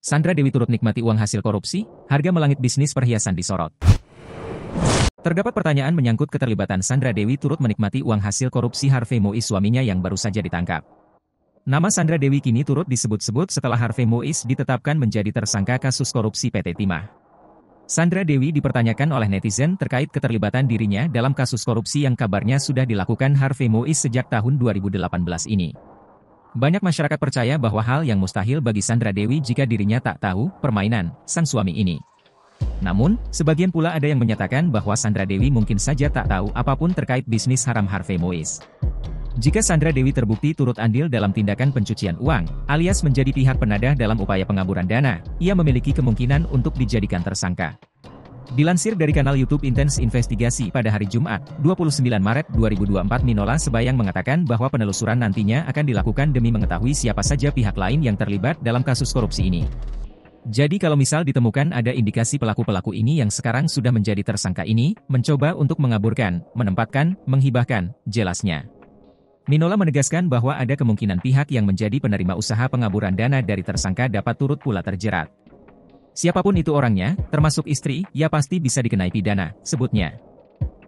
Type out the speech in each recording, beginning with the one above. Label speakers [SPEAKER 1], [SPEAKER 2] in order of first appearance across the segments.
[SPEAKER 1] Sandra Dewi turut nikmati uang hasil korupsi, harga melangit bisnis perhiasan disorot. Terdapat pertanyaan menyangkut keterlibatan Sandra Dewi turut menikmati uang hasil korupsi Harvey Mois suaminya yang baru saja ditangkap. Nama Sandra Dewi kini turut disebut-sebut setelah Harvey Mois ditetapkan menjadi tersangka kasus korupsi PT Timah. Sandra Dewi dipertanyakan oleh netizen terkait keterlibatan dirinya dalam kasus korupsi yang kabarnya sudah dilakukan Harvey Mois sejak tahun 2018 ini. Banyak masyarakat percaya bahwa hal yang mustahil bagi Sandra Dewi jika dirinya tak tahu permainan sang suami ini. Namun, sebagian pula ada yang menyatakan bahwa Sandra Dewi mungkin saja tak tahu apapun terkait bisnis haram Harvey Mois. Jika Sandra Dewi terbukti turut andil dalam tindakan pencucian uang, alias menjadi pihak penadah dalam upaya pengaburan dana, ia memiliki kemungkinan untuk dijadikan tersangka. Dilansir dari kanal YouTube Intens Investigasi pada hari Jumat, 29 Maret 2024, Minola Sebayang mengatakan bahwa penelusuran nantinya akan dilakukan demi mengetahui siapa saja pihak lain yang terlibat dalam kasus korupsi ini. Jadi kalau misal ditemukan ada indikasi pelaku-pelaku ini yang sekarang sudah menjadi tersangka ini, mencoba untuk mengaburkan, menempatkan, menghibahkan, jelasnya. Minola menegaskan bahwa ada kemungkinan pihak yang menjadi penerima usaha pengaburan dana dari tersangka dapat turut pula terjerat. Siapapun itu orangnya, termasuk istri, ya pasti bisa dikenai pidana, sebutnya.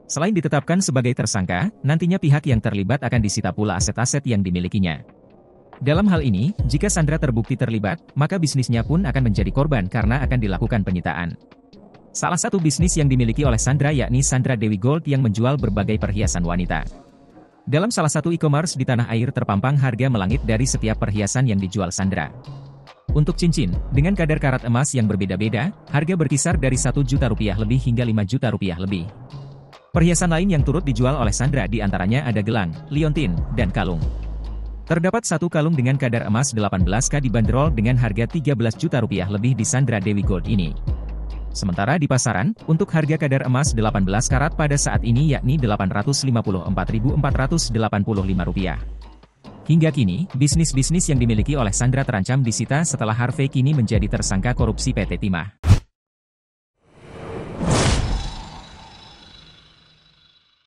[SPEAKER 1] Selain ditetapkan sebagai tersangka, nantinya pihak yang terlibat akan disita pula aset-aset yang dimilikinya. Dalam hal ini, jika Sandra terbukti terlibat, maka bisnisnya pun akan menjadi korban karena akan dilakukan penyitaan. Salah satu bisnis yang dimiliki oleh Sandra yakni Sandra Dewi Gold yang menjual berbagai perhiasan wanita. Dalam salah satu e-commerce di tanah air terpampang harga melangit dari setiap perhiasan yang dijual Sandra. Untuk cincin, dengan kadar karat emas yang berbeda-beda, harga berkisar dari Rp1 juta lebih hingga Rp5 juta lebih. Perhiasan lain yang turut dijual oleh Sandra diantaranya ada gelang, liontin, dan kalung. Terdapat satu kalung dengan kadar emas 18K dibanderol dengan harga Rp13 juta lebih di Sandra Dewi Gold ini. Sementara di pasaran, untuk harga kadar emas 18 karat pada saat ini yakni Rp854.485. Hingga kini, bisnis-bisnis yang dimiliki oleh Sandra terancam disita setelah Harvey kini menjadi tersangka korupsi PT Timah.